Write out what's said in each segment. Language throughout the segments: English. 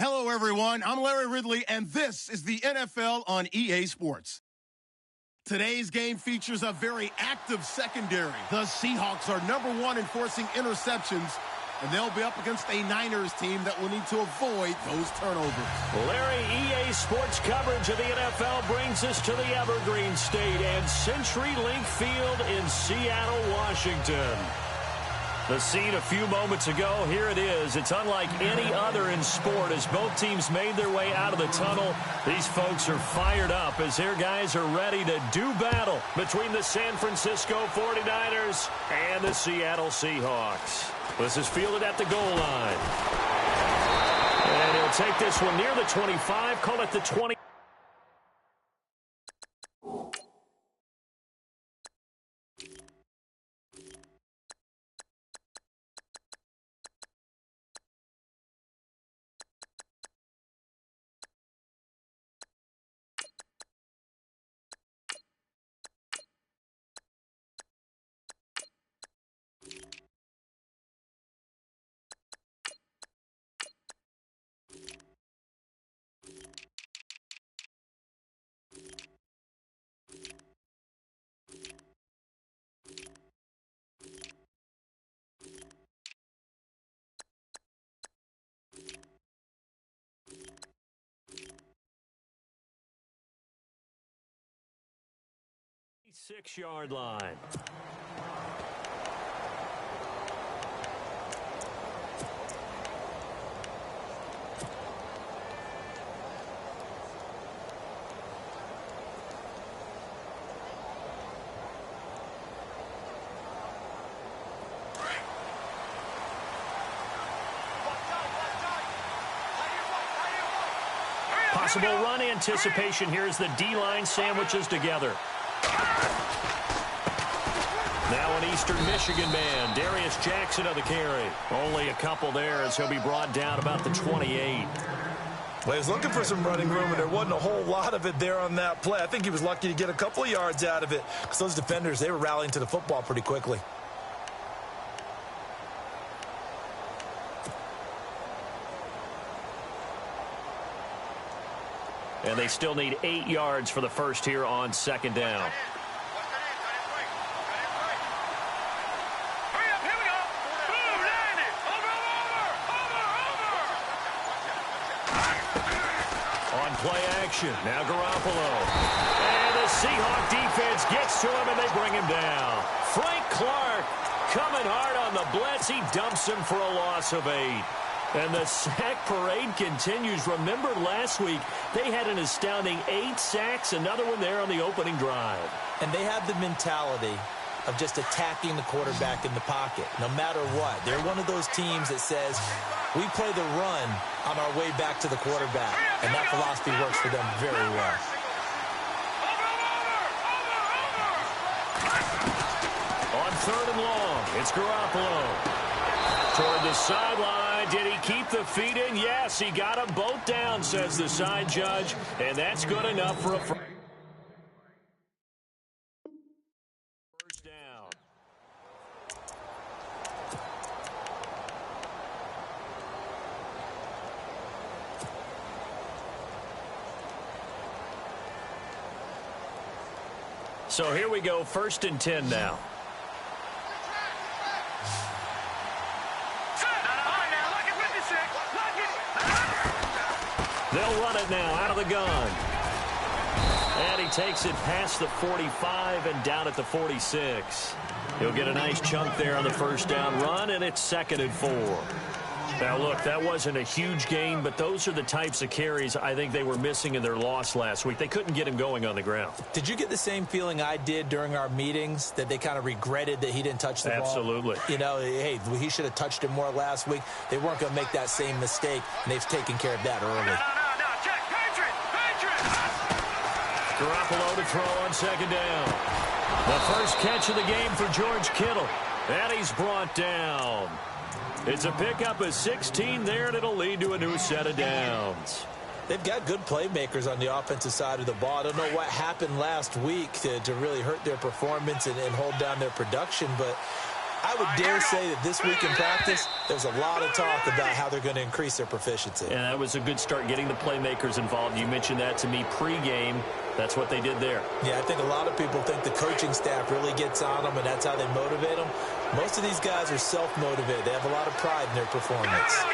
Hello, everyone. I'm Larry Ridley, and this is the NFL on EA Sports. Today's game features a very active secondary. The Seahawks are #1 in forcing interceptions, and they'll be up against a Niners team that will need to avoid those turnovers. Larry, EA Sports coverage of the NFL brings us to the Evergreen State and CenturyLink Field in Seattle, Washington. The scene a few moments ago, here it is. It's unlike any other in sport as both teams made their way out of the tunnel. These folks are fired up as their guys are ready to do battle between the San Francisco 49ers and the Seattle Seahawks. This is fielded at the goal line. And he'll take this one near the 25, call it the 20. Six-yard line. Possible run anticipation here as the D-line sandwiches together. Now an Eastern Michigan man, Darius Jackson of the carry. Only a couple there as he'll be brought down about the 28. Well, he was looking for some running room, and there wasn't a whole lot of it there on that play. I think he was lucky to get a couple of yards out of it because those defenders, they were rallying to the football pretty quickly. And they still need 8 yards for the first here on second down. On play action, now Garoppolo. And the Seahawk defense gets to him, and they bring him down. Frank Clark coming hard on the blitz. He dumps him for a loss of 8. And the sack parade continues. Remember last week, they had an astounding 8 sacks, another one there on the opening drive. And they have the mentality of just attacking the quarterback in the pocket, no matter what. They're one of those teams that says, we play the run on our way back to the quarterback. And that philosophy works for them very well. On third and long, it's Garoppolo. Toward the sideline. Did he keep the feet in? Yes, he got them both down, says the side judge. And that's good enough for a first down. So here we go, 1st and 10 now. They'll run it now out of the gun. And he takes it past the 45 and down at the 46. He'll get a nice chunk there on the first down run, and it's 2nd and 4. Now, look, that wasn't a huge gain, but those are the types of carries I think they were missing in their loss last week. They couldn't get him going on the ground. Did you get the same feeling I did during our meetings, that they kind of regretted that he didn't touch the ball? Absolutely. You know, hey, he should have touched it more last week. They weren't going to make that same mistake, and they've taken care of that early. Check, Patriots! Garoppolo to throw on 2nd down. The first catch of the game for George Kittle. And he's brought down. It's a pickup of 16 there, and it'll lead to a new set of downs. They've got good playmakers on the offensive side of the ball. I don't know what happened last week to really hurt their performance and hold down their production, but I would dare say that this week in practice, there's a lot of talk about how they're going to increase their proficiency. And that was a good start, getting the playmakers involved. You mentioned that to me pregame. That's what they did there. Yeah, I think a lot of people think the coaching staff really gets on them, and that's how they motivate them. Most of these guys are self-motivated. They have a lot of pride in their performance.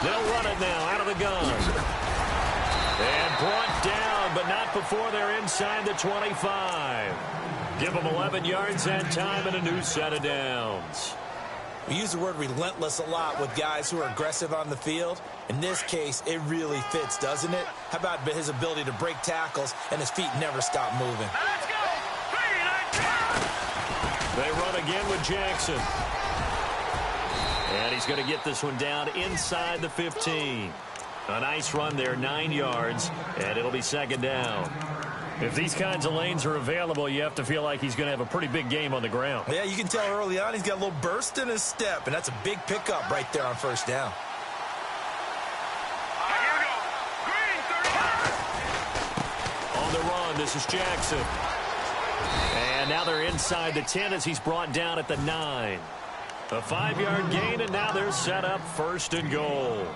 They'll run it now out of the gun. And brought down, but not before they're inside the 25. Give them 11 yards that time and a new set of downs. We use the word relentless a lot with guys who are aggressive on the field. In this case, it really fits, doesn't it? How about his ability to break tackles and his feet never stop moving? Let's go! They run again with Jackson. And he's going to get this one down inside the 15. A nice run there, 9 yards, and it'll be second down. If these kinds of lanes are available, you have to feel like he's going to have a pretty big game on the ground. Yeah, you can tell early on he's got a little burst in his step, and that's a big pickup right there on first down. Here we go. Green, 35. On the run, this is Jackson. And now they're inside the 10 as he's brought down at the 9. A 5-yard gain, and now they're set up first and goal.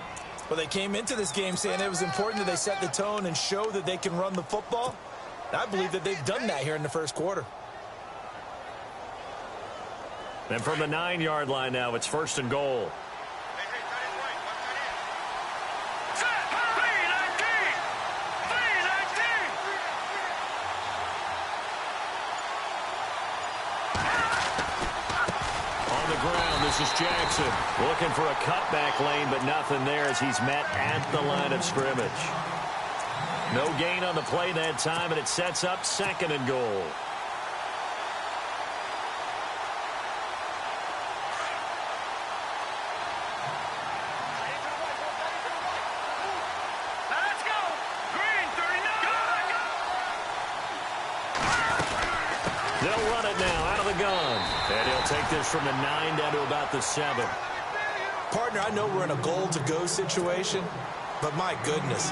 Well, they came into this game saying it was important that they set the tone and show that they can run the football. And I believe that they've done that here in the first quarter. And from the 9-yard line now, it's first and goal. On the ground, this is Jackson. Looking for a cutback lane, but nothing there as he's met at the line of scrimmage. No gain on the play that time, and it sets up second and goal. Let's go. Green, 39. They'll run it now out of the gun. And he'll take this from the 9 down to about the 7. Partner, I know we're in a goal-to-go situation, but my goodness.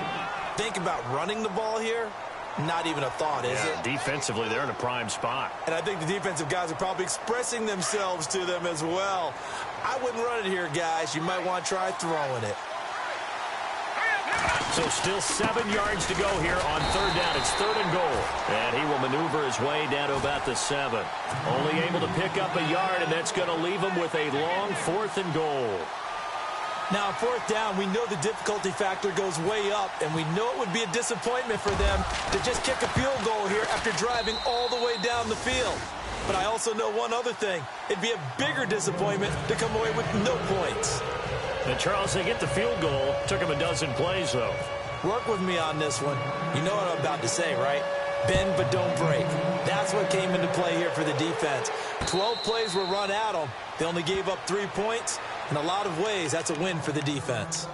Think about running the ball here. Not even a thought, is it? Defensively, they're in a prime spot. And I think the defensive guys are probably expressing themselves to them as well. I wouldn't run it here, guys. You might want to try throwing it. So still 7 yards to go here on third down. It's third and goal. And he will maneuver his way down to about the 7. Only able to pick up a yard, and that's going to leave him with a long fourth and goal. Now, on fourth down, we know the difficulty factor goes way up, and we know it would be a disappointment for them to just kick a field goal here after driving all the way down the field. But I also know one other thing. It'd be a bigger disappointment to come away with no points. And Charles, they get the field goal. Took him a dozen plays, though. Work with me on this one. You know what I'm about to say, right? Bend but don't break. That's what came into play here for the defense. 12 plays were run at them. They only gave up 3 points. In a lot of ways, that's a win for the defense.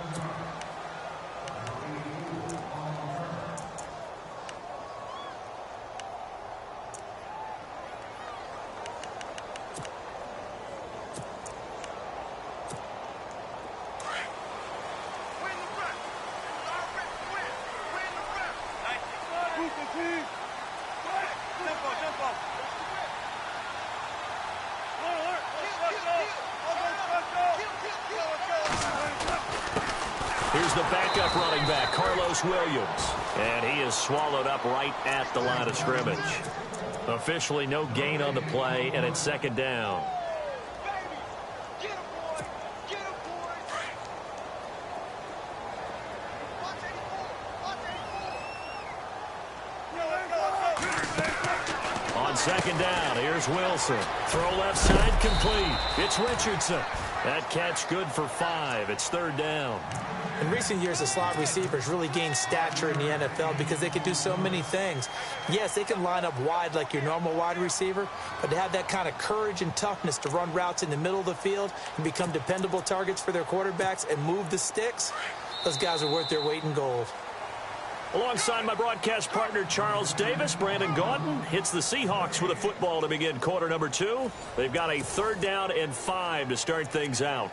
Here's the backup running back, Carlos Williams. And he is swallowed up right at the line of scrimmage. Officially no gain on the play, and it's second down. On second down, here's Wilson. Throw left side complete. It's Richardson. That catch good for 5. It's third down. In recent years, the slot receivers really gained stature in the NFL because they can do so many things. Yes, they can line up wide like your normal wide receiver, but to have that kind of courage and toughness to run routes in the middle of the field and become dependable targets for their quarterbacks and move the sticks, those guys are worth their weight in gold. Alongside my broadcast partner, Charles Davis, Brandon Gaudin hits the Seahawks with a football to begin quarter number 2. They've got a third down and 5 to start things out.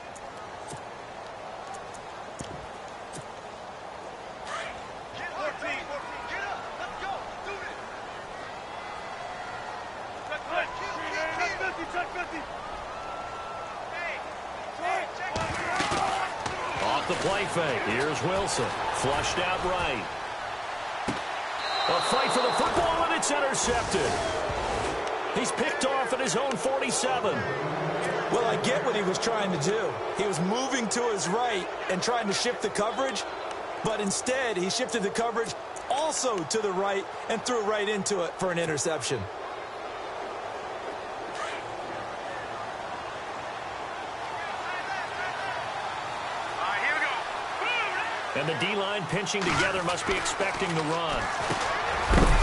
off the play fake. Here's Wilson. Flushed out right. A fight for the football, and it's intercepted. He's picked off at his own 47. Well, I get what he was trying to do. He was moving to his right and trying to shift the coverage, but instead he shifted the coverage also to the right and threw right into it for an interception. Here we go. And the D-line pinching together must be expecting the run.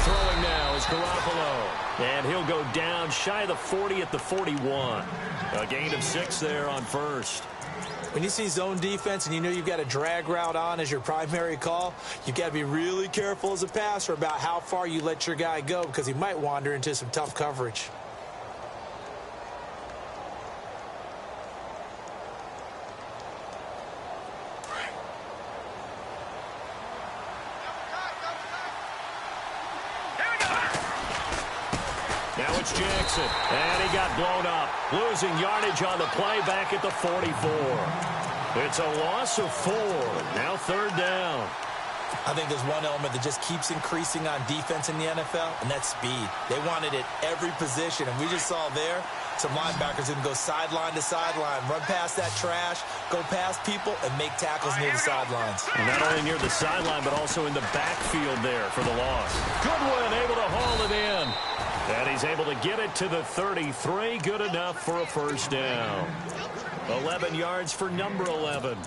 Throwing now is Garoppolo. And he'll go down shy of the 40 at the 41. A gain of 6 there on first. When you see zone defense and you know you've got a drag route on as your primary call, you've got to be really careful as a passer about how far you let your guy go because he might wander into some tough coverage. Now it's Jackson, and he got blown up. Losing yardage on the play back at the 44. It's a loss of 4. Now third down. I think there's one element that just keeps increasing on defense in the NFL, and that's speed. They want it at every position, and we just saw there some linebackers who can go sideline to sideline, run past that trash, go past people, and make tackles near the sidelines. And not only near the sideline, but also in the backfield there for the loss. Goodwin able to haul it in. And he's able to get it to the 33. Good enough for a first down. 11 yards for number 11.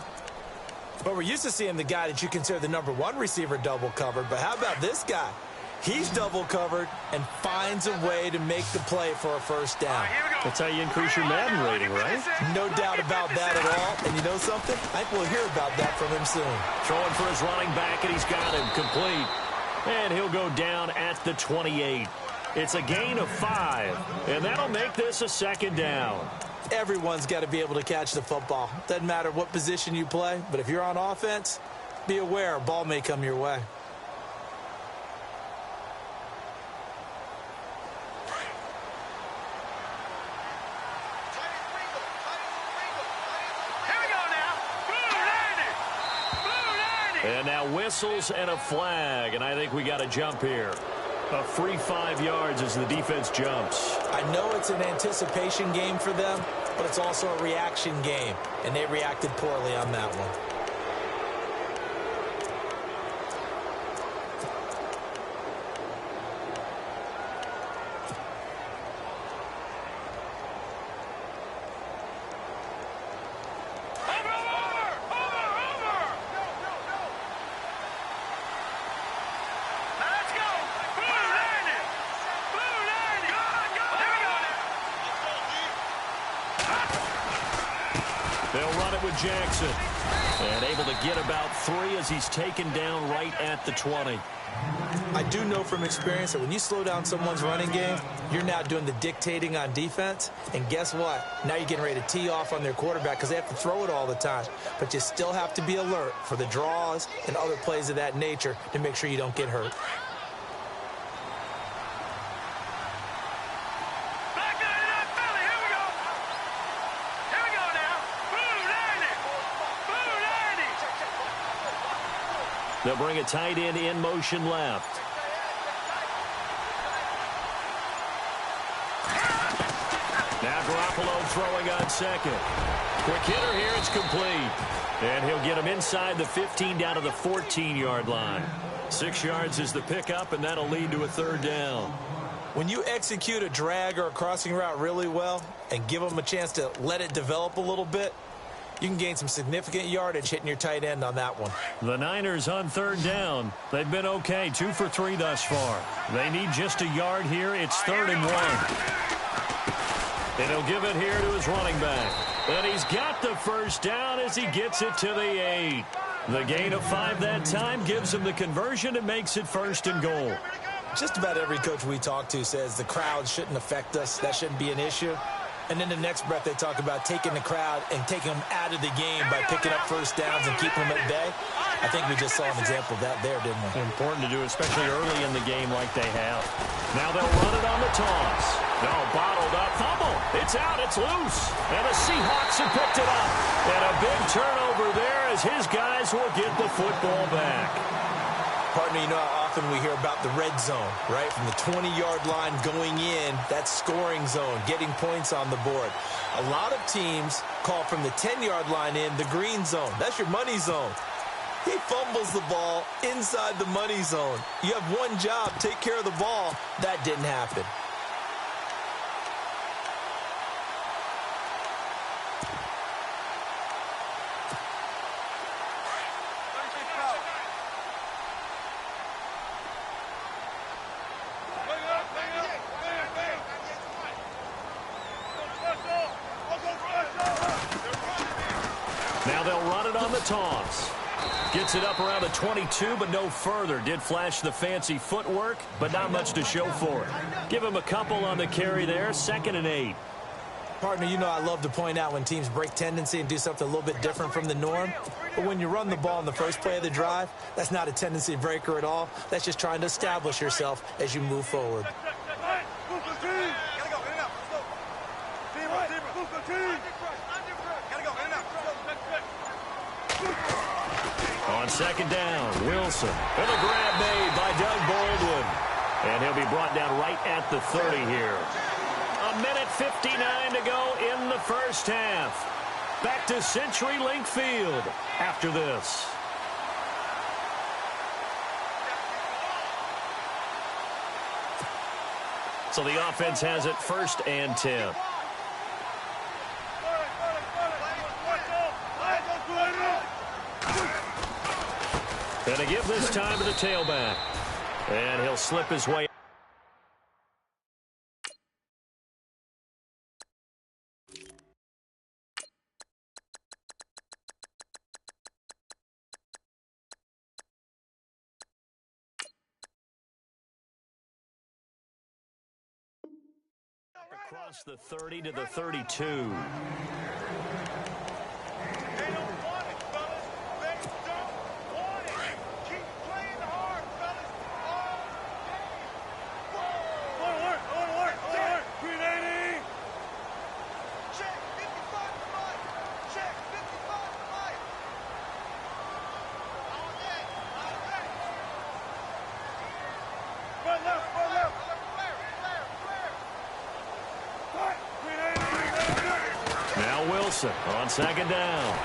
But we're used to seeing the guy that you consider the number 1 receiver double covered. But how about this guy? He's double covered and finds a way to make the play for a first down. That's how you increase your Madden rating, right? No doubt about that at all. And you know something? I think we'll hear about that from him soon. Throwing for his running back, and he's got him complete. And he'll go down at the 28. It's a gain of 5, and that'll make this a second down. Everyone's got to be able to catch the football. Doesn't matter what position you play, but if you're on offense, be aware a ball may come your way. And now whistles and a flag, and I think we got a jump here. A free 5 yards as the defense jumps. I know it's an anticipation game for them, but it's also a reaction game, and they reacted poorly on that one. They'll run it with Jackson. And able to get about 3 as he's taken down right at the 20. I do know from experience that when you slow down someone's running game, you're now doing the dictating on defense. And guess what? Now you're getting ready to tee off on their quarterback because they have to throw it all the time. But you still have to be alert for the draws and other plays of that nature to make sure you don't get hurt. They'll bring a tight end in motion left. Now Garoppolo throwing on second. Quick hitter here, it's complete. And he'll get him inside the 15 down to the 14-yard line. 6 yards is the pickup, and that'll lead to a third down. When you execute a drag or a crossing route really well and give them a chance to let it develop a little bit, you can gain some significant yardage hitting your tight end on that one. The Niners on third down. They've been okay, 2 for 3 thus far. They need just a yard here. It's 3rd and 1. And he'll give it here to his running back. And he's got the first down as he gets it to the 8. The gain of 5 that time gives him the conversion and makes it 1st and goal. Just about every coach we talk to says the crowd shouldn't affect us. That shouldn't be an issue. And then the next breath they talk about taking the crowd and taking them out of the game by picking up first downs and keeping them at bay. I think we just saw an example of that there, didn't we? Important to do, especially early in the game like they have. Now they'll run it on the toss. No, bottled up. Fumble. It's out. It's loose. And the Seahawks have picked it up. And a big turnover there as his guys will get the football back. Partner, you know how often we hear about the red zone, right? From the 20-yard line going in, that scoring zone, getting points on the board. A lot of teams call from the 10-yard line in the green zone. That's your money zone. He fumbles the ball inside the money zone. You have one job, take care of the ball. That didn't happen. Now they'll run it on the toss. Gets it up around the 22, but no further. Did flash the fancy footwork, but not much to show for it. Give him a couple on the carry there. 2nd and 8. Partner, you know I love to point out when teams break tendency and do something a little bit different from the norm. But when you run the ball in the first play of the drive, that's not a tendency breaker at all. That's just trying to establish yourself as you move forward. On 2nd down, Wilson. And a grab made by Doug Baldwin. And he'll be brought down right at the 30 here. 1:59 to go in the first half. Back to CenturyLink Field after this. So the offense has it 1st and 10. And a give this time to the tailback. And he'll slip his way. Across the 30 to the 32. Wilson on 2nd down.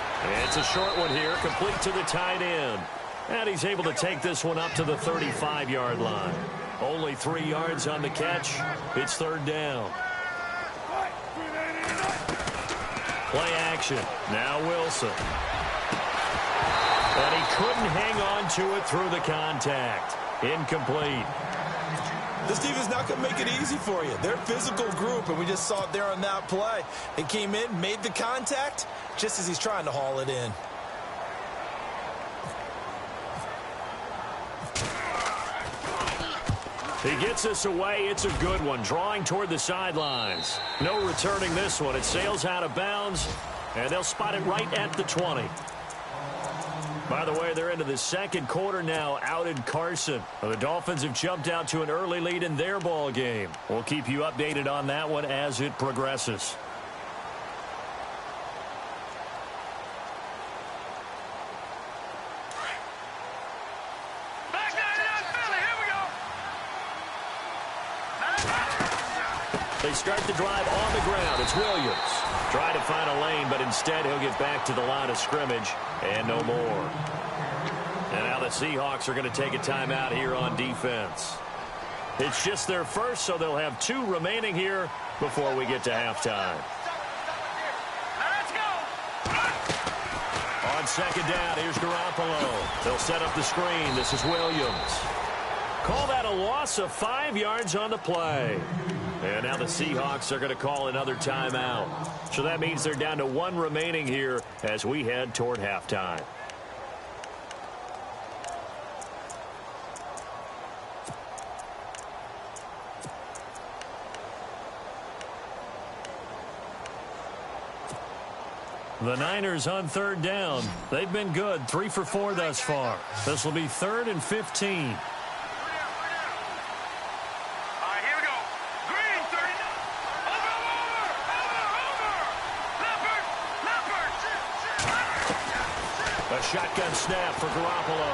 It's a short one here, complete to the tight end. And he's able to take this one up to the 35-yard line. Only 3 yards on the catch. It's 3rd down. Play action. Now Wilson. And he couldn't hang on to it through the contact. Incomplete. This defense not going to make it easy for you. They're a physical group, and we just saw it there on that play. They came in, made the contact, just as he's trying to haul it in. He gets this away. It's a good one, drawing toward the sidelines. No returning this one. It sails out of bounds, and they'll spot it right at the 20. By the way, they're into the 2nd quarter now out in Carson. The Dolphins have jumped out to an early lead in their ball game. We'll keep you updated on that one as it progresses. They start the drive on the ground. It's Williams. Trying to find a lane, but instead he'll get back to the line of scrimmage and no more. And now the Seahawks are going to take a timeout here on defense. It's just their first, so they'll have 2 remaining here before we get to halftime. Let's go. On 2nd down, here's Garoppolo. They'll set up the screen. This is Williams. Call that a loss of 5 yards on the play. And now the Seahawks are going to call another timeout. So that means they're down to 1 remaining here as we head toward halftime. The Niners on 3rd down. They've been good, 3 for 4 thus far. This will be 3rd and 15. A shotgun snap for Garoppolo.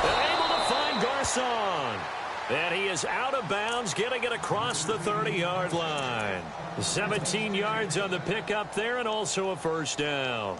And able to find Garcon. And he is out of bounds, getting it across the 30-yard line. 17 yards on the pickup there, and also a first down.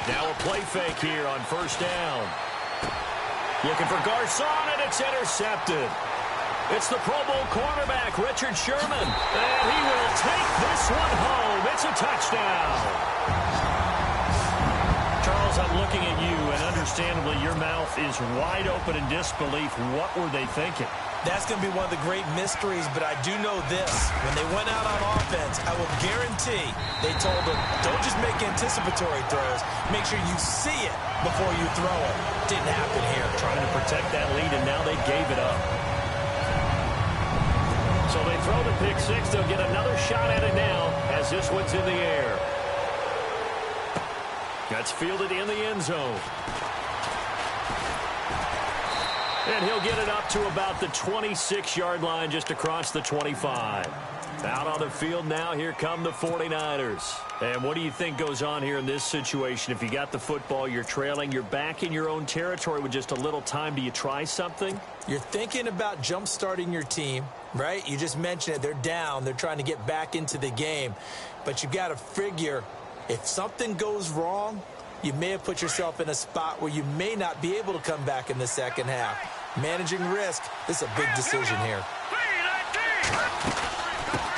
Now a play fake here on first down. Looking for Garcon, and it's intercepted. It's the Pro Bowl cornerback, Richard Sherman. And he will take this one home. It's a touchdown. Charles, I'm looking at you, and understandably your mouth is wide open in disbelief. What were they thinking? That's going to be one of the great mysteries, but I do know this. When they went out on offense, I will guarantee they told them, don't just make anticipatory throws. Make sure you see it before you throw it. Didn't happen here. Trying to protect that lead, and now they gave it up. So they throw the pick six. They'll get another shot at it now as this one's in the air. That's fielded in the end zone. And he'll get it up to about the 26-yard line, just across the 25. Out on the field now, here come the 49ers. And what do you think goes on here in this situation? If you got the football, you're trailing, you're back in your own territory with just a little time. Do you try something? You're thinking about jump-starting your team, right? You just mentioned it. They're down. They're trying to get back into the game. But you've got to figure, if something goes wrong, you may have put yourself in a spot where you may not be able to come back in the second half. Managing risk, this is a big decision here.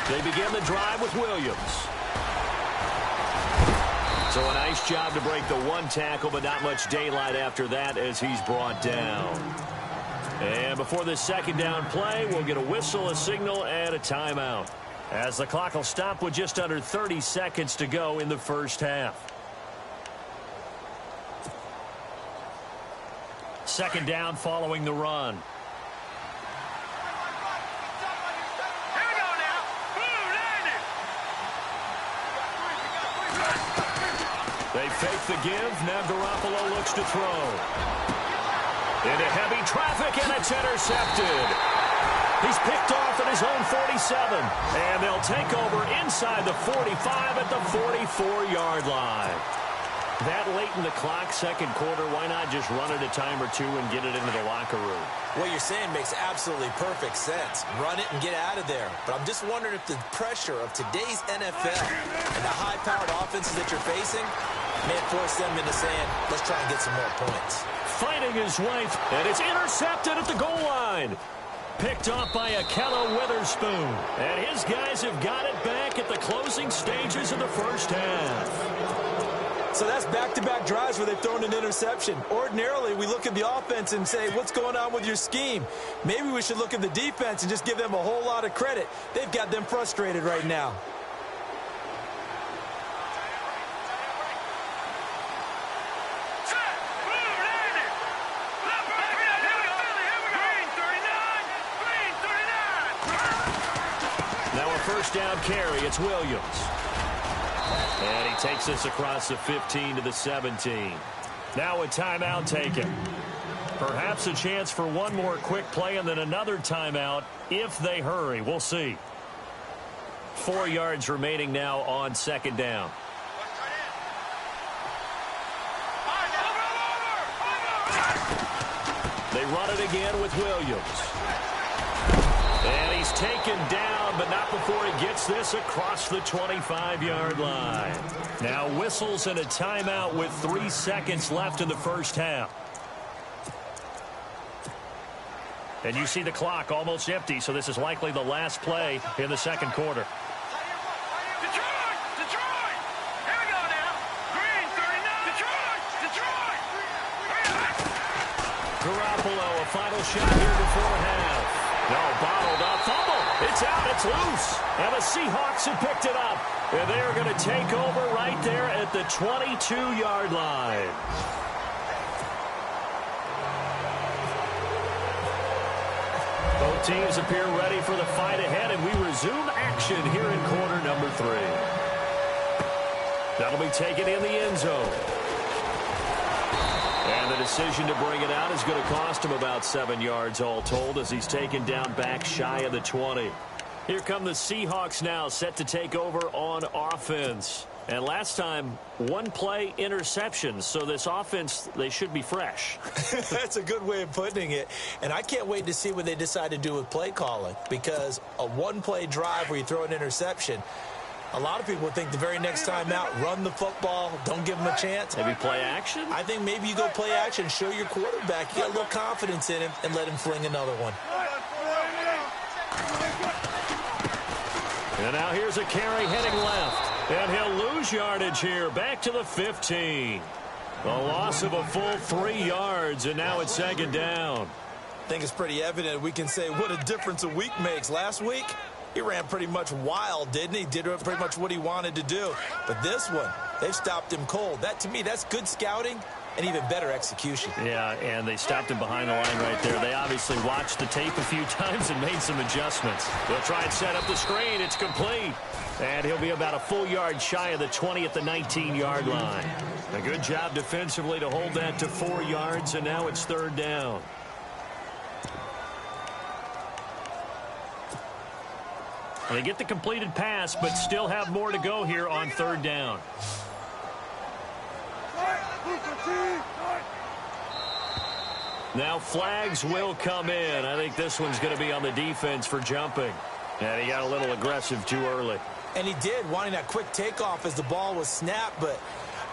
They begin the drive with Williams. So a nice job to break the one tackle, but not much daylight after that as he's brought down. And before this second down play, we'll get a whistle, a signal, and a timeout, as the clock will stop with just under 30 seconds to go in the first half. Second down following the run. They fake the give. Now Garoppolo looks to throw. Into heavy traffic, and it's intercepted. He's picked off at his own 47. And they'll take over inside the 45 at the 44-yard line. That late in the clock, second quarter, why not just run it a time or two and get it into the locker room? What you're saying makes absolutely perfect sense. Run it and get out of there. But I'm just wondering if the pressure of today's NFL and the high-powered offenses that you're facing may force them into saying, let's try and get some more points. Fighting his way, and it's intercepted at the goal line. Picked off by Ahkello Witherspoon. And his guys have got it back at the closing stages of the first half. So that's back-to-back drives where they've thrown an interception. Ordinarily, we look at the offense and say, what's going on with your scheme? Maybe we should look at the defense and just give them a whole lot of credit. They've got them frustrated right now. Now a first down carry. It's Williams. And he takes this across the 15 to the 17. Now a timeout taken. Perhaps a chance for one more quick play and then another timeout if they hurry. We'll see. 4 yards remaining now on second down. They run it again with Williams. And he's taken down, but not before he gets this across the 25-yard line. Now whistles and a timeout with 3 seconds left in the first half. And you see the clock almost empty, so this is likely the last play in the second quarter. Detroit! Here we go now. Green, 39. Detroit! Garoppolo, a final shot here before half. No, bottled up, fumble. It's out, it's loose. And the Seahawks have picked it up. And they're going to take over right there at the 22-yard line. Both teams appear ready for the fight ahead, and we resume action here in quarter number 3. That'll be taken in the end zone. And the decision to bring it out is going to cost him about 7 yards all told as he's taken down back shy of the 20. Here come the Seahawks now, set to take over on offense. And last time, one-play interception. So this offense, they should be fresh. That's a good way of putting it. And I can't wait to see what they decide to do with play calling. Because a one-play drive where you throw an interception, a lot of people think the very next time out, run the football, don't give them a chance. Maybe play action? I think maybe you go play action, show your quarterback. You got a little confidence in him, and let him fling another one. And now here's a carry heading left. And he'll lose yardage here, back to the 15. A loss of a full 3 yards, and now it's second down. I think it's pretty evident we can say what a difference a week makes. Last week, he ran pretty much wild, didn't he? Did pretty much what he wanted to do. But this one, they've stopped him cold. That, to me, that's good scouting and even better execution. Yeah, and they stopped him behind the line right there. They obviously watched the tape a few times and made some adjustments. They'll try and set up the screen. It's complete. And he'll be about a full yard shy of the 20 at the 19-yard line. A good job defensively to hold that to 4 yards, and now it's third down. They get the completed pass, but still have more to go here on third down. Now flags will come in. I think this one's going to be on the defense for jumping. And he got a little aggressive too early. And he did, wanting that quick takeoff as the ball was snapped. But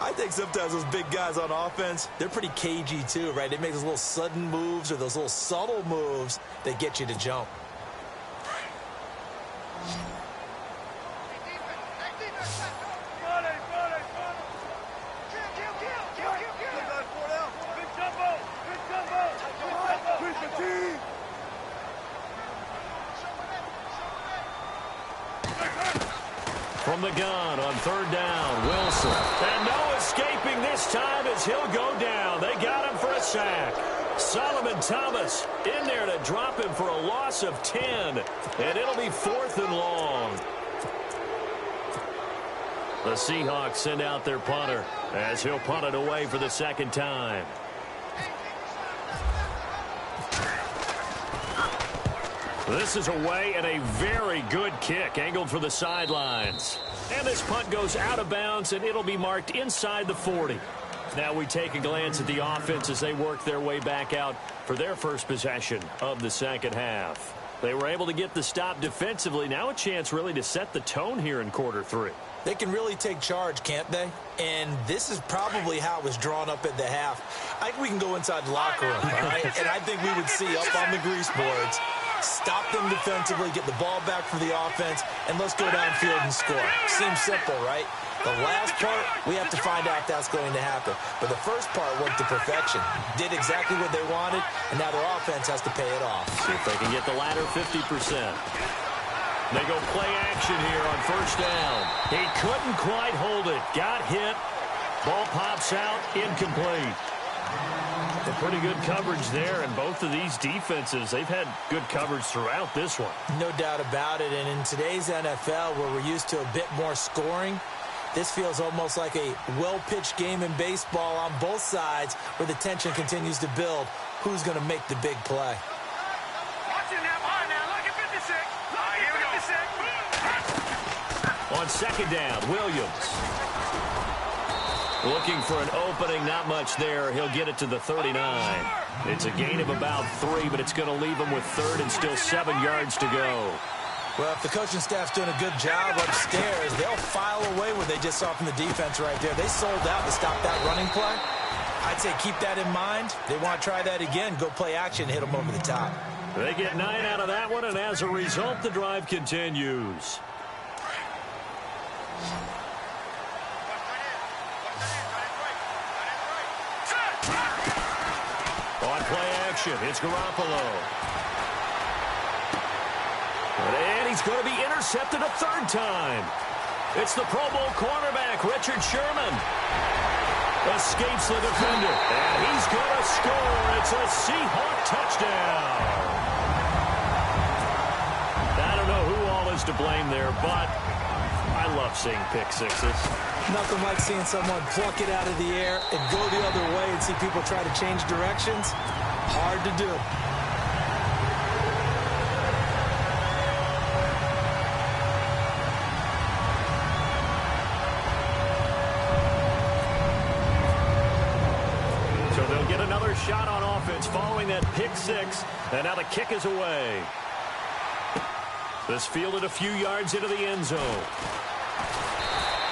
I think sometimes those big guys on offense, they're pretty cagey too, right? They make those little sudden moves or those little subtle moves that get you to jump. From the gun on third down, Wilson. And no escaping this time as he'll go down. They got him for a sack. Solomon Thomas in there to drop him for a loss of 10. And it'll be 4th and long. The Seahawks send out their punter as he'll punt it away for the second time. This is away and a very good kick angled for the sidelines. And this punt goes out of bounds, and it'll be marked inside the 40. Now we take a glance at the offense as they work their way back out for their first possession of the second half. They were able to get the stop defensively. Now a chance really to set the tone here in quarter 3. They can really take charge, can't they? And this is probably how it was drawn up at the half. I think we can go inside the locker room, all right? And I think we would see up on the grease boards, stop them defensively, get the ball back for the offense, and let's go downfield and score. Seems simple, right? The last part, we have to find out that's going to happen. But the first part went to perfection. Did exactly what they wanted, and now their offense has to pay it off. See if they can get the latter 50%. They go play action here on first down. He couldn't quite hold it. Got hit. Ball pops out. Incomplete. A pretty good coverage there, and both of these defenses, they've had good coverage throughout this one. No doubt about it, and in today's NFL, where we're used to a bit more scoring, this feels almost like a well-pitched game in baseball on both sides where the tension continues to build. Who's going to make the big play? On second down, Williams. Looking for an opening, not much there. He'll get it to the 39. It's a gain of about 3, but it's going to leave him with third and still 7 yards to go. Well, if the coaching staff's doing a good job upstairs, they'll file away what they just saw from the defense right there. They sold out to stop that running play. I'd say keep that in mind. They want to try that again, go play action, hit them over the top. They get 9 out of that one, and as a result, the drive continues. On play action, it's Garoppolo. And he's going to be intercepted a third time. It's the Pro Bowl cornerback, Richard Sherman. Escapes the defender. And he's going to score. It's a Seahawk touchdown. was to blame there, but I love seeing pick sixes. Nothing like seeing someone pluck it out of the air and go the other way and see people try to change directions. Hard to do. So they'll get another shot on offense following that pick six, and now the kick is away. This fielded a few yards into the end zone.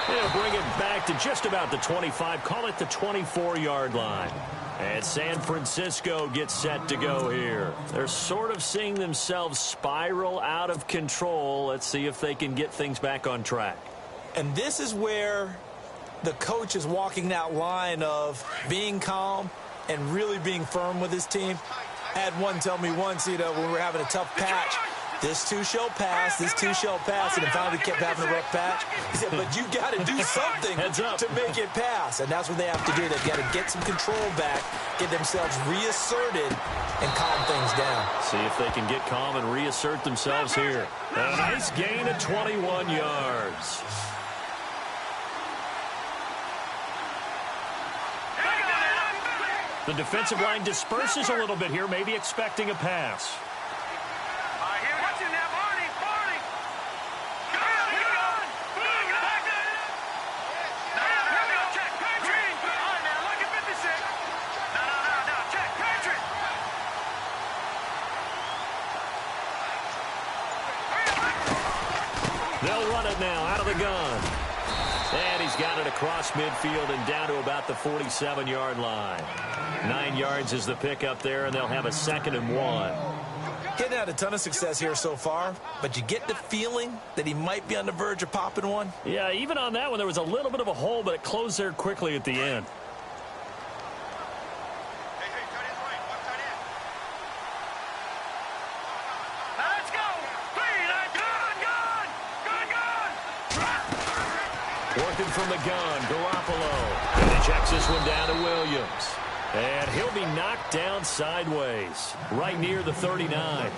They'll bring it back to just about the 25, call it the 24-yard line. And San Francisco gets set to go here. They're sort of seeing themselves spiral out of control. Let's see if they can get things back on track. And this is where the coach is walking that line of being calm and really being firm with his team. I had one tell me once, when we were having a tough patch, this too shall pass, this too shall pass, and finally kept having a rough patch. He said, but you got to do something to make it pass, and that's what they have to do. They've got to get some control back, get themselves reasserted, and calm things down. See if they can get calm and reassert themselves here. A nice gain of 21 yards. The defensive line disperses a little bit here, maybe expecting a pass. They'll run it now out of the gun. And he's got it across midfield and down to about the 47-yard line. 9 yards is the pickup there, and they'll have a 2nd and 1. Getting had a ton of success here so far, but you get the feeling that he might be on the verge of popping one. Yeah, even on that one, there was a little bit of a hole, but it closed there quickly at the end. Working from the gun, Garoppolo. And he checks this one down to Williams. And he'll be knocked down sideways, right near the 39.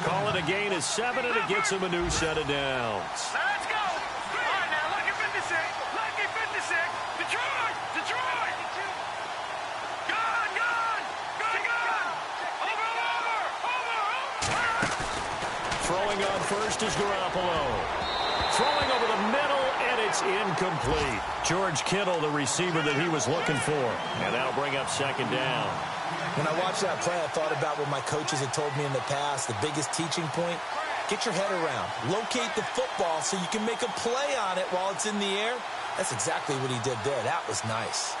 Call it a gain of 7, and it gets him a new set of downs. Let's go! All right, now, lucky 56, lucky 56, Detroit, Detroit! Gun, gun, gun, gun! Over! Throwing on first is Garoppolo. Throwing over the middle, and it's incomplete. George Kittle, the receiver that he was looking for. And that'll bring up 2nd down. When I watched that play, I thought about what my coaches had told me in the past. The biggest teaching point, get your head around. Locate the football so you can make a play on it while it's in the air. That's exactly what he did there. That was nice.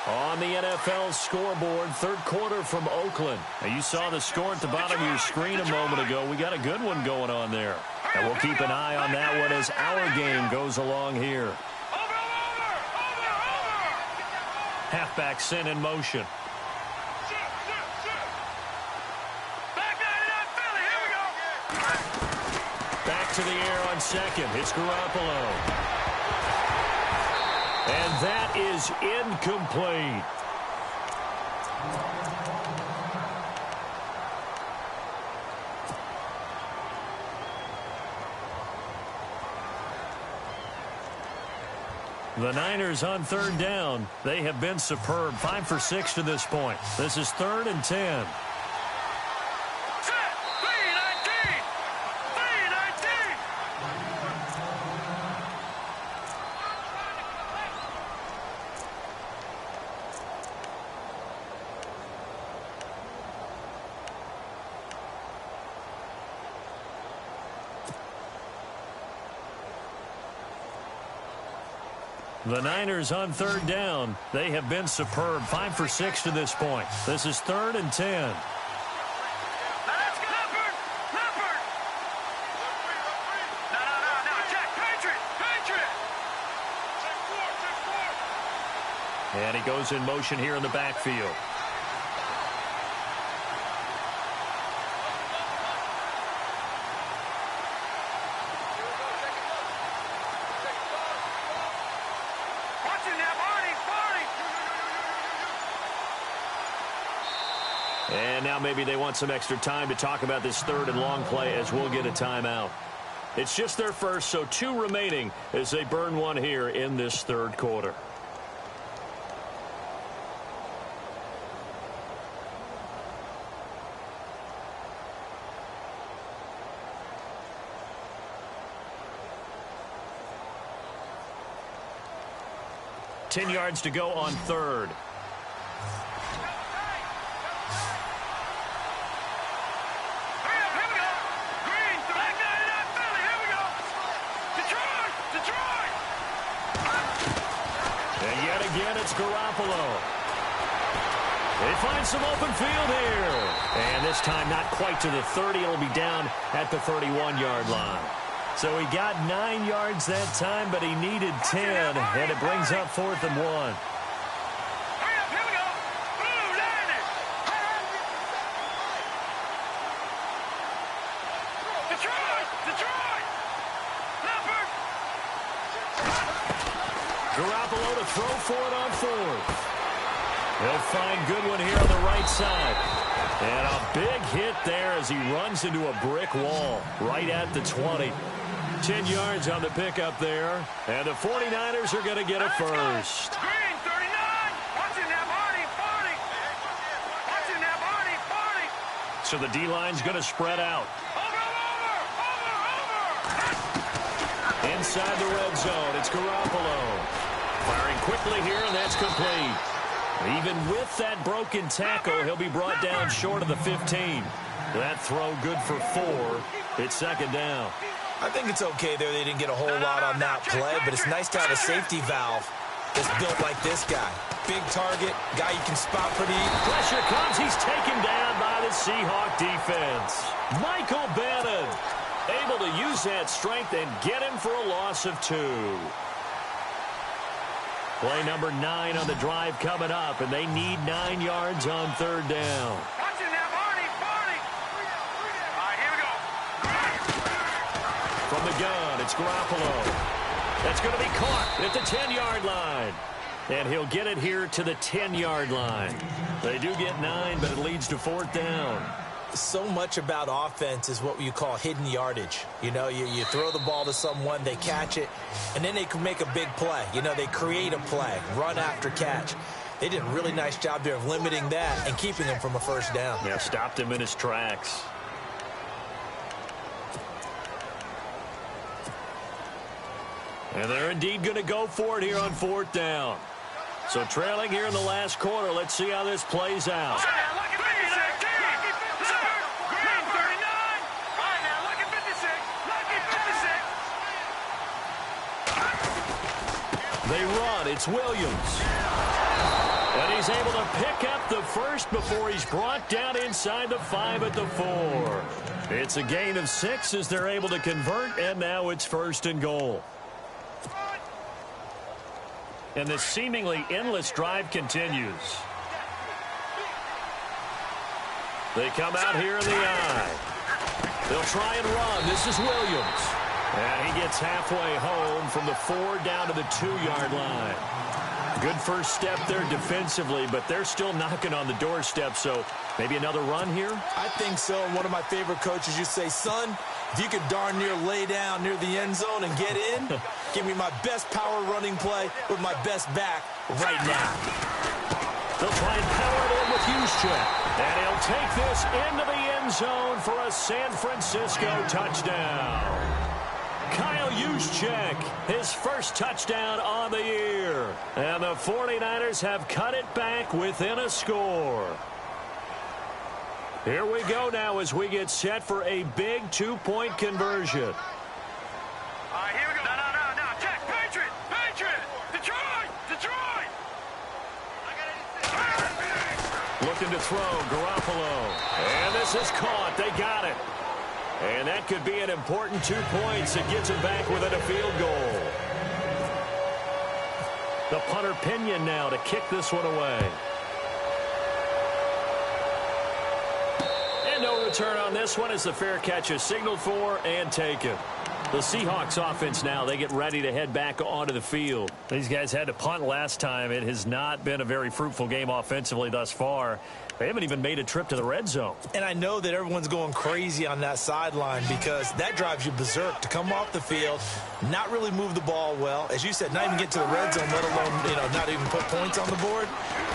On the NFL scoreboard, 3rd quarter from Oakland. Now, you saw the score at the bottom of your screen a moment ago. We got a good one going on there. And we'll keep an eye on that one as our game goes along here. Halfback sent in motion. Back to the air on 2nd. It's Garoppolo. And that is incomplete. The Niners on 3rd down. They have been superb. 5 for 6 to this point. This is 3rd and 10. The Niners on 3rd down. They have been superb. 5 for 6 to this point. This is 3rd and 10. And he goes in motion here in the backfield. And now maybe they want some extra time to talk about this 3rd and long play as we'll get a timeout. It's just their first, so 2 remaining as they burn one here in this third quarter. Ten yards to go on third. Again, it's Garoppolo. They find some open field here. And this time not quite to the 30. It'll be down at the 31-yard line. So he got 9 yards that time, but he needed 10. And it brings up 4th and 1. Garoppolo to throw for it on 4th. He'll find Goodwin here on the right side. And a big hit there as he runs into a brick wall right at the 20. 10 yards on the pickup there. And the 49ers are going to get a first. Green, 39. Watching that body, 40. Watching that body, 40. So the D-line's going to spread out. Over. Inside the red zone, it's Garoppolo. Firing quickly here, and that's complete. Even with that broken tackle, he'll be brought down short of the 15. That throw good for 4. It's second down. I think it's okay there. They didn't get a whole lot on that play, but it's nice to have a safety valve that's built like this guy. Big target, guy you can spot pretty. Pressure comes. He's taken down by the Seahawk defense. Michael Bannon able to use that strength and get him for a loss of 2. Play number 9 on the drive coming up, and they need 9 yards on third down. Watching that body, 40. All right, here we go. From the gun, it's Garoppolo. That's going to be caught at the 10-yard line. And he'll get it here to the 10-yard line. They do get 9, but it leads to 4th down. So much about offense is what you call hidden yardage. You know, you throw the ball to someone, they catch it, and then they can make a big play. You know, they create a play, run after catch. They did a really nice job there of limiting that and keeping him from a first down. Yeah, stopped him in his tracks. And they're indeed going to go for it here on 4th down. So trailing here in the last quarter. Let's see how this plays out. They run. It's Williams. And he's able to pick up the first before he's brought down inside the 5 at the 4. It's a gain of 6 as they're able to convert, and now it's 1st and goal. And the seemingly endless drive continues. They come out here in the I. They'll try and run. This is Williams. And he gets halfway home from the 4 down to the 2-yard line. Good first step there defensively, but they're still knocking on the doorstep, so maybe another run here? I think so. And one of my favorite coaches used to say, son, if you could darn near lay down near the end zone and get in, give me my best power running play with my best back right now. They'll try and power it in with Juszczyk. And he'll take this into the end zone for a San Francisco touchdown. Kyle Juszczyk, his first touchdown on the year. And the 49ers have cut it back within a score. Here we go now as we get set for a big 2-point conversion. All right, here we go. No. Check. Patriot. Detroit. Looking to throw, Garoppolo. And this is caught. They got it. And that could be an important 2 points. It gets them back within a field goal. The punter Pinion now to kick this one away. And no return on this one as the fair catch is signaled for and taken. The Seahawks offense now, they get ready to head back onto the field. These guys had to punt last time. It has not been a very fruitful game offensively thus far. They haven't even made a trip to the red zone. And I know that everyone's going crazy on that sideline because that drives you berserk to come off the field, not really move the ball well. As you said, not even get to the red zone, let alone, not even put points on the board.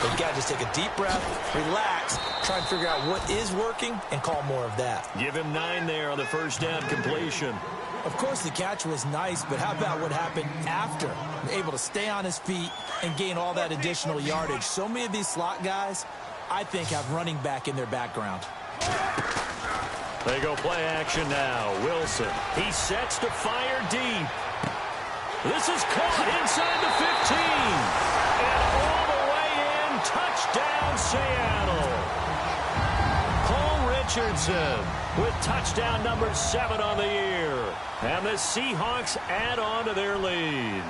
They've got to just take a deep breath, relax, try and figure out what is working, and call more of that. Give him 9 there on the first down completion. Of course, the catch was nice, but how about what happened after? Able to stay on his feet and gain all that additional yardage. So many of these slot guys, I think, have running back in their background. They go play action now. Wilson. He sets to fire deep. This is caught inside the 15. And all the way in. Touchdown, Seattle. Paul Richardson with touchdown number 7 on the year. And the Seahawks add on to their lead.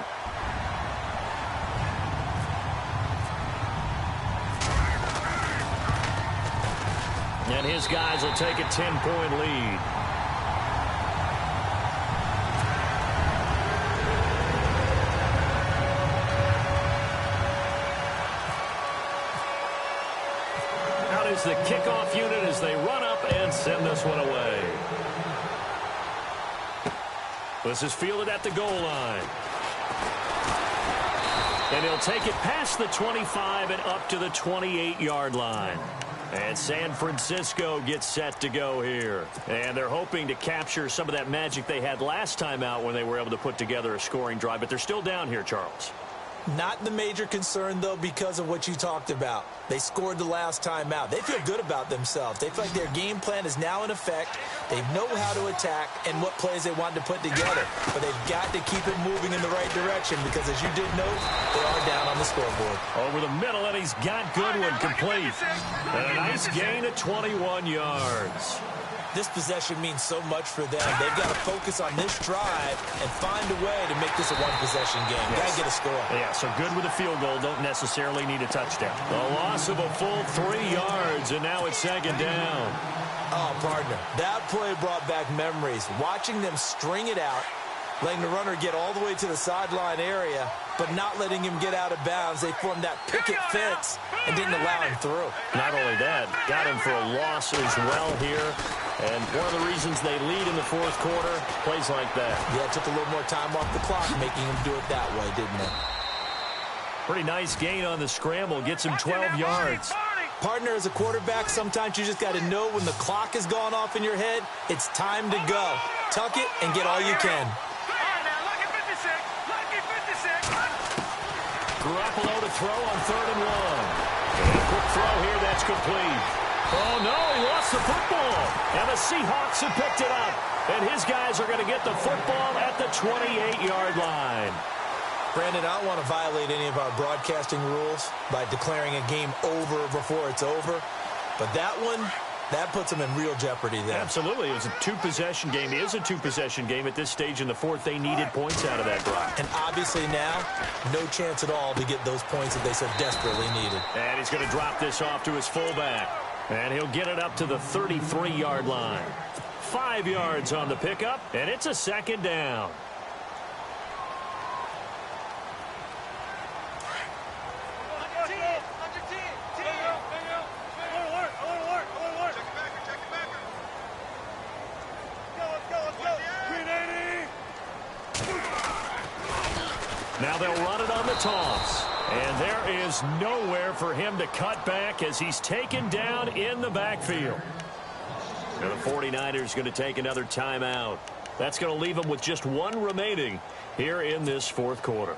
And his guys will take a 10-point lead. Out is the kickoff unit as they run up and send this one away. This is fielded at the goal line. And he'll take it past the 25 and up to the 28-yard line. And San Francisco gets set to go here. And they're hoping to capture some of that magic they had last time out when they were able to put together a scoring drive. But they're still down here, Charles. Not the major concern, though, because of what you talked about. They scored the last time out. They feel good about themselves. They feel like their game plan is now in effect. They know how to attack and what plays they want to put together. But they've got to keep it moving in the right direction because, as you did note, they are down on the scoreboard. Over the middle, and he's got Goodwin complete. And a nice gain of 21 yards. This possession means so much for them. They've got to focus on this drive and find a way to make this a one-possession game. Yes. Got to get a score. Yeah, so good with a field goal. Don't necessarily need a touchdown. The loss of a full 3 yards, and now it's second down. Oh, partner, that play brought back memories. Watching them string it out, letting the runner get all the way to the sideline area, but not letting him get out of bounds. They formed that picket fence and didn't allow him through. Not only that, got him for a loss as well here. And one of the reasons they lead in the fourth quarter, plays like that. Yeah, it took a little more time off the clock, making him do it that way, didn't it? Pretty nice gain on the scramble. Gets him 12 yards. Partner, as a quarterback, sometimes you just got to know when the clock has gone off in your head, it's time to go. Tuck it and get all you can. Garoppolo to throw on 3rd and 1. And a quick throw here, that's complete. Oh, no, he lost the football. And the Seahawks have picked it up. And his guys are going to get the football at the 28-yard line. Brandon, I don't want to violate any of our broadcasting rules by declaring a game over before it's over. But that one, that puts them in real jeopardy there. Absolutely. It was a two-possession game. It is a two-possession game at this stage in the fourth. They needed points out of that drive. And obviously now, no chance at all to get those points that they so desperately needed. And he's going to drop this off to his fullback. And he'll get it up to the 33-yard line. 5 yards on the pickup, and it's a second down. Now they'll run it on the toss. And there is nowhere for him to cut back as he's taken down in the backfield. And the 49ers going to take another timeout. That's going to leave them with just one remaining here in this fourth quarter.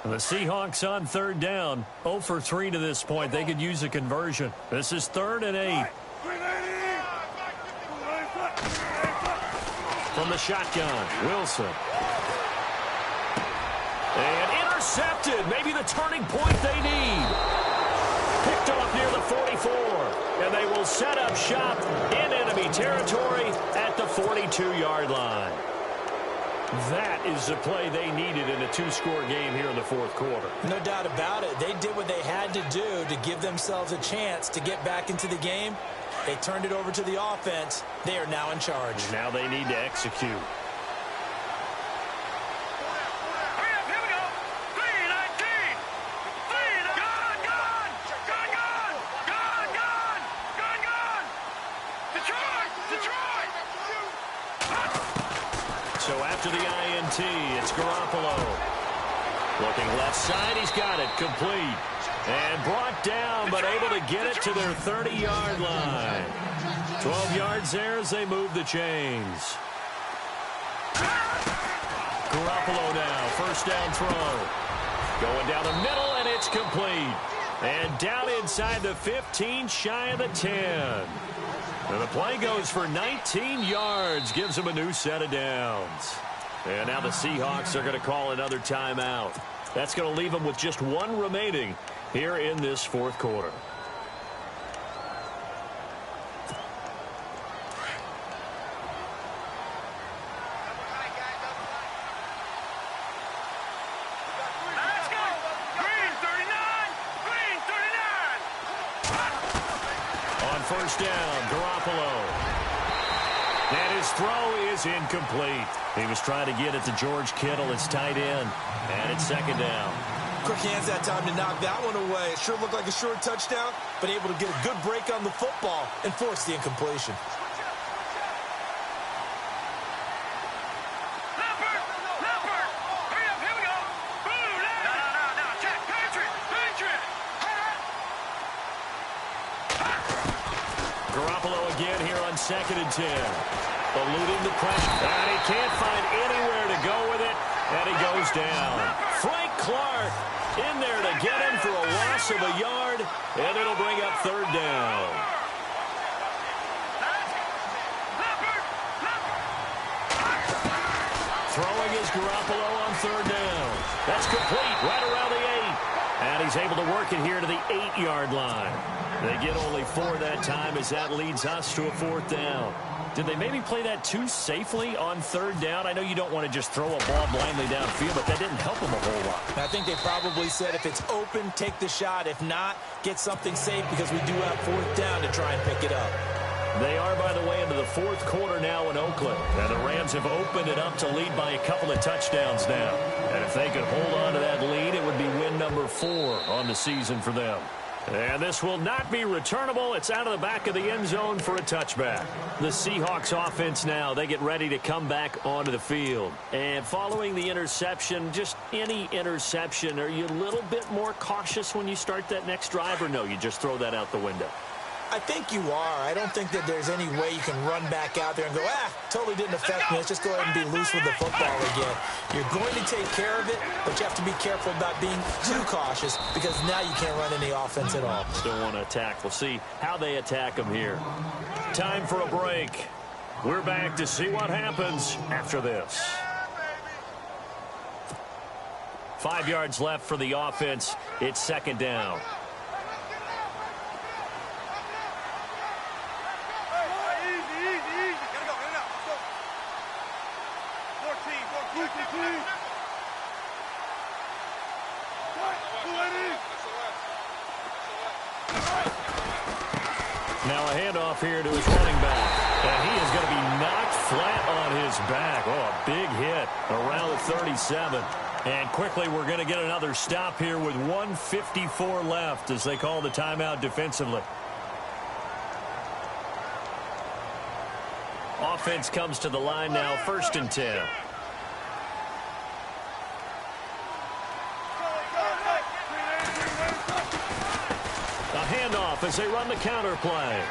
The Seahawks on 3rd down. 0 for 3 to this point. They could use a conversion. This is 3rd and 8. From the shotgun, Wilson. And intercepted. Maybe the turning point they need. Picked off near the 44. And they will set up shop in enemy territory at the 42-yard line. That is the play they needed in a two-score game here in the fourth quarter. No doubt about it. They did what they had to do to give themselves a chance to get back into the game. They turned it over to the offense. They are now in charge. Now they need to execute. Hurry up, here we go. 3:19. Gone, gone. Gone, gone. Gone, gone. Gone, gone. Detroit, Detroit. So after the INT, it's Garoppolo. Looking left side, he's got it. Complete. And brought down, but able to get it to their 30-yard line. 12 yards there as they move the chains. Garoppolo now, first down throw. Going down the middle, and it's complete. And down inside the 15, shy of the 10. And the play goes for 19 yards, gives them a new set of downs. And now the Seahawks are going to call another timeout. That's going to leave them with just one remaining here in this fourth quarter. Let's go. Green 39. Green 39. On first down, Garoppolo. And his throw is incomplete. He was trying to get it to George Kittle, his tight end. And it's second down. Quick hands that time to knock that one away. It sure looked like a short touchdown, but able to get a good break on the football and force the incompletion. Leopard. Leopard. Hurry up, here we go. Boom. No. Check. Patriot. Garoppolo again here on 2nd and 10. Eluding the pressure. And he can't find anywhere to go with it. And he goes down. Frank Clark in there to get him for a loss of a yard. And it'll bring up third down. Throwing is Garoppolo on third down. That's complete right around the 8. And he's able to work it here to the 8-yard line. They get only 4 that time as that leads us to a fourth down. Did they maybe play that too safely on third down? I know you don't want to just throw a ball blindly downfield, but that didn't help them a whole lot. I think they probably said if it's open, take the shot. If not, get something safe because we do have fourth down to try and pick it up. They are, by the way, into the fourth quarter now in Oakland. And the Rams have opened it up to lead by a couple of touchdowns now. And if they could hold on to that lead, it would be win number 4 on the season for them. And this will not be returnable. It's out of the back of the end zone for a touchback. The Seahawks offense now, they get ready to come back onto the field. And following the interception, just any interception, are you a little bit more cautious when you start that next drive, or no, you just throw that out the window? I think you are. I don't think that there's any way you can run back out there and go, totally didn't affect me. Let's just go ahead and be loose with the football again. You're going to take care of it, but you have to be careful about being too cautious because now you can't run any offense at all. Still want to attack. We'll see how they attack them here. Time for a break. We're back to see what happens after this. 5 yards left for the offense. It's second down. Now a handoff here to his running back. And he is going to be knocked flat on his back. Oh, a big hit around the 37. And quickly we're going to get another stop here with 1:54 left as they call the timeout defensively. Offense comes to the line now, 1st and 10. A handoff as they run the counter play.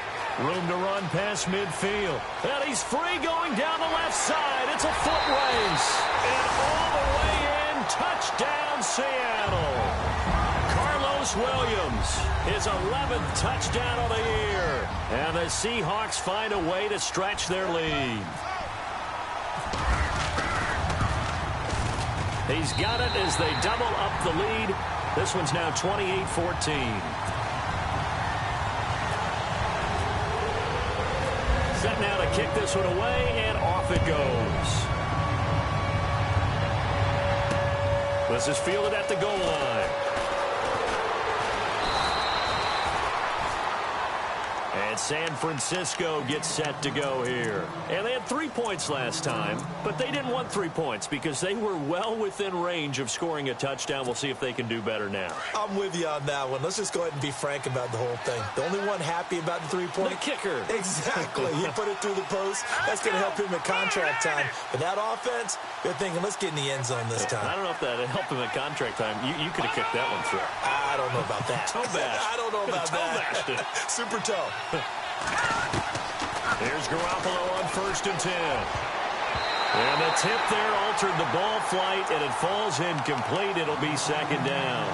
Room to run past midfield. And he's free going down the left side. It's a foot race. And all the way in, touchdown Seattle. Carlos Williams, his 11th touchdown of the year. And the Seahawks find a way to stretch their lead. He's got it as they double up the lead. This one's now 28-14. Set now to kick this one away, and off it goes. This is fielded at the goal line. And San Francisco gets set to go here. And they had 3 points last time, but they didn't want 3 points because they were well within range of scoring a touchdown. We'll see if they can do better now. I'm with you on that one. Let's just go ahead and be frank about the whole thing. The only one happy about the 3-point. The kicker. Exactly. He put it through the post. That's going to help him at contract time. But that offense, they're thinking, let's get in the end zone this time. I don't know if that helped him at contract time. You could have kicked that one through. I don't know about that. Toe bash. I don't know about that. Super toe. Here's Garoppolo on 1st and 10. And the tip there altered the ball flight, and it falls incomplete. It'll be 2nd down.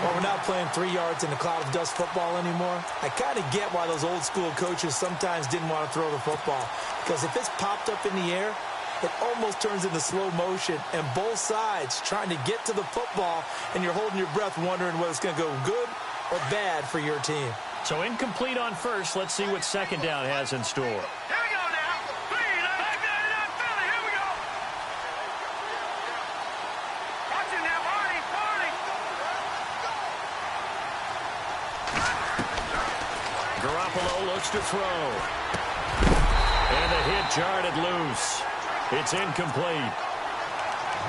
Well, we're not playing 3 yards in a cloud of dust football anymore. I kind of get why those old school coaches sometimes didn't want to throw the football. Because if it's popped up in the air, it almost turns into slow motion, and both sides trying to get to the football, and you're holding your breath wondering whether it's going to go good or bad for your team. So incomplete on 1st. Let's see what 2nd down has in store. Here we go now. Philly, here we go. Watch it now, Barney. Garoppolo looks to throw. And the hit jarred it loose. It's incomplete.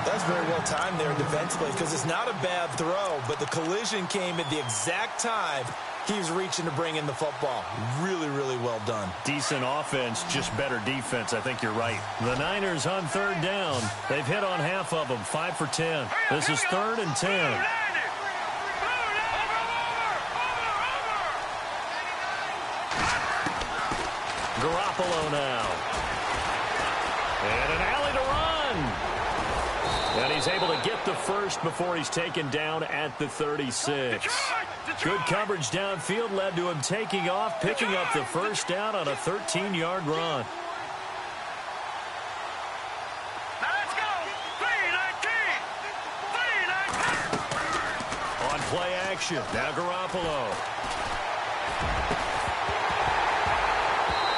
That's very well timed there defensively because it's not a bad throw, but the collision came at the exact time he was reaching to bring in the football. Really, really well done. Decent offense, just better defense. I think you're right. The Niners on 3rd down. They've hit on half of them, 5 for 10. This is 3rd and 10. Garoppolo now. And an alley to run. And he's able to get the first before he's taken down at the 36. Good coverage downfield led to him taking off, picking up the first down on a 13-yard run. Now let's go. 3-19. On play action, now Garoppolo.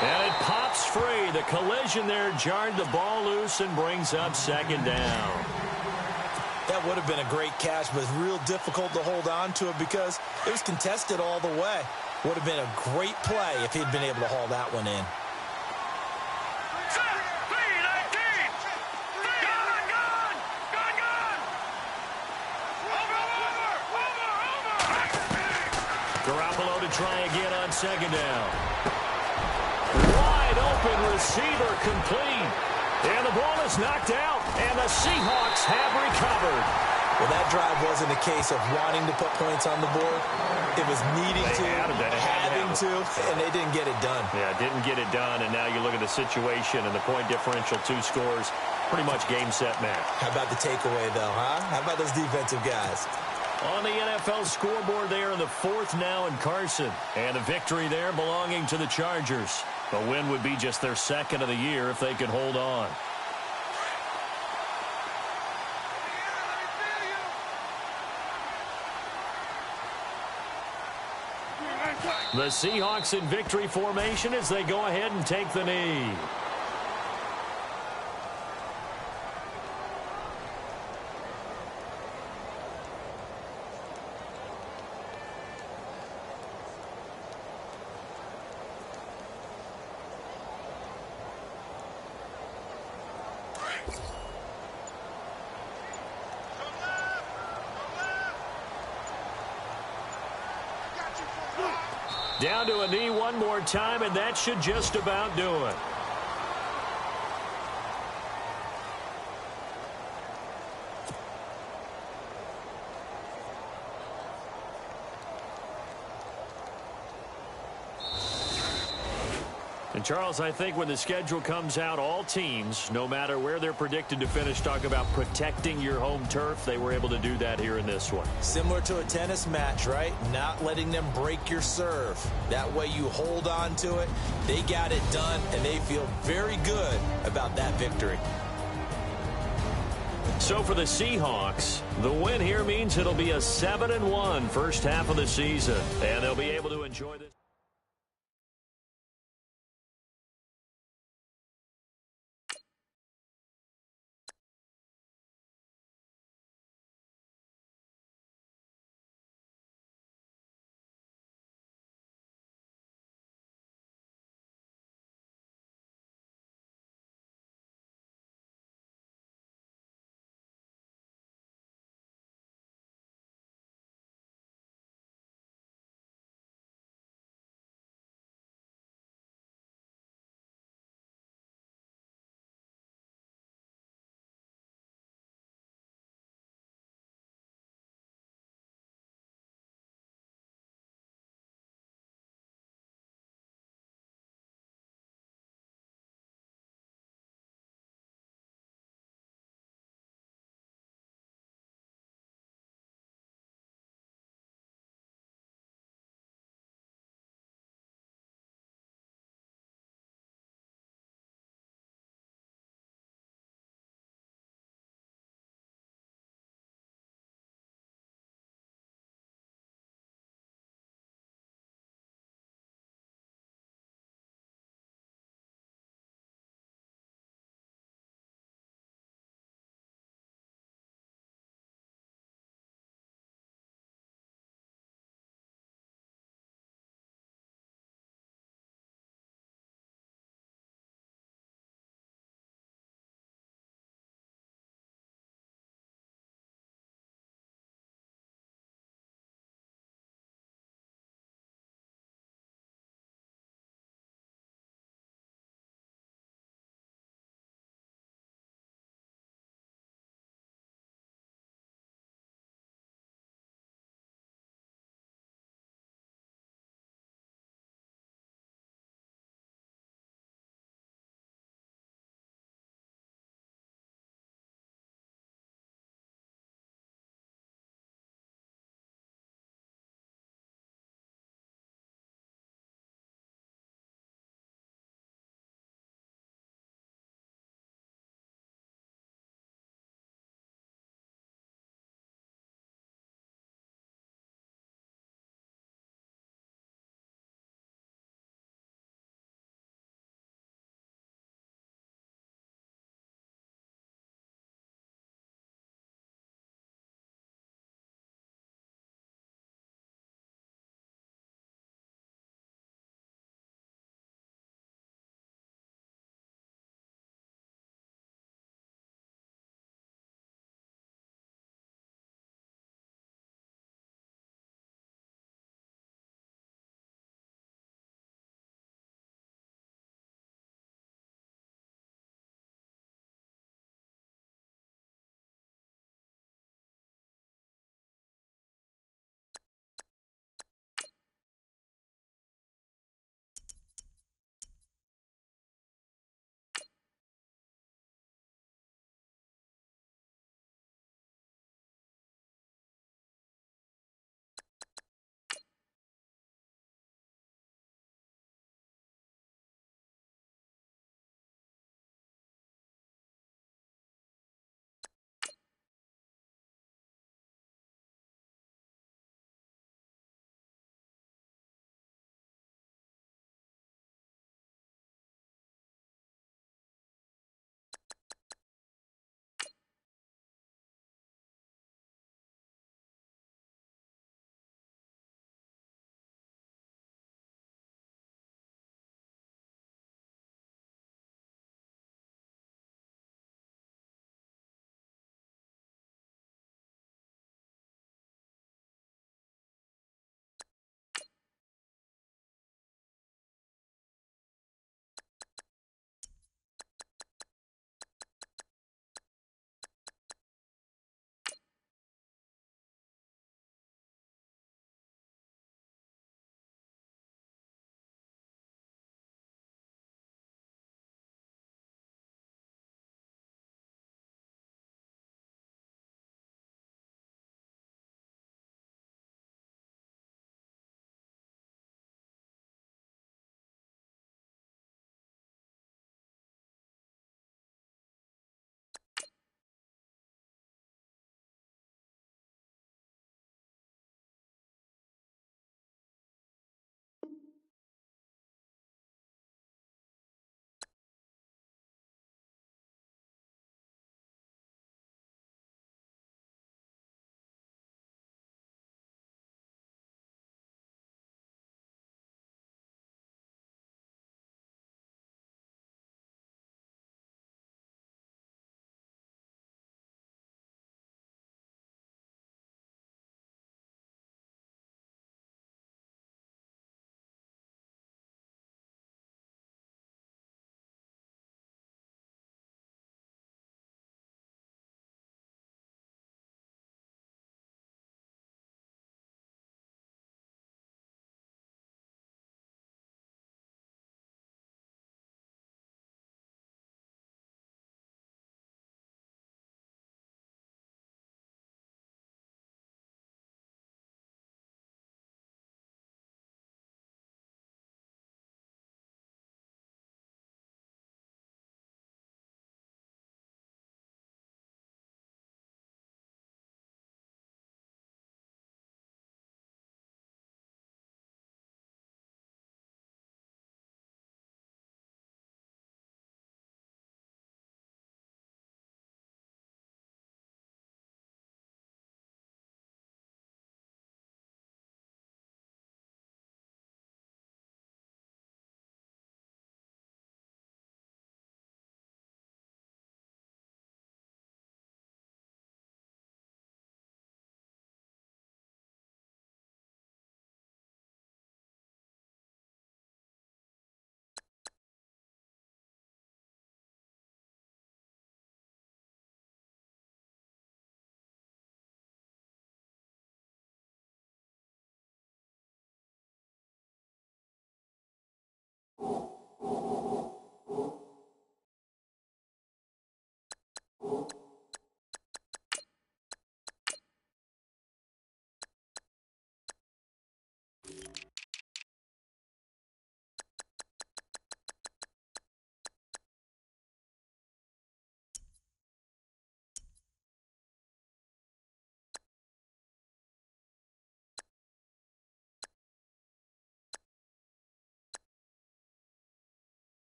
And it pops free. The collision there jarred the ball loose and brings up 2nd down. That would have been a great catch, but it's real difficult to hold on to it because it was contested all the way. Would have been a great play if he'd been able to haul that one in. 3-19. Over. Garoppolo to try again on 2nd down. Wide open receiver complete. And the ball is knocked out, and the Seahawks have recovered. Well, that drive wasn't a case of wanting to put points on the board. It was needing to, having to, and they didn't get it done. Yeah, didn't get it done, and now you look at the situation and the point differential, 2 scores, pretty much game, set, match. How about the takeaway, though, huh? How about those defensive guys? On the NFL scoreboard there in the 4th now in Carson. And a victory there belonging to the Chargers. A win would be just their 2nd of the year if they could hold on. The Seahawks in victory formation as they go ahead and take the knee. Down to a knee one more time, and that should just about do it. And, Charles, I think when the schedule comes out, all teams, no matter where they're predicted to finish, talk about protecting your home turf. They were able to do that here in this one. Similar to a tennis match, right? Not letting them break your serve. That way you hold on to it. They got it done, and they feel very good about that victory. So for the Seahawks, the win here means it'll be a 7-1 first half of the season, and they'll be able to enjoy this.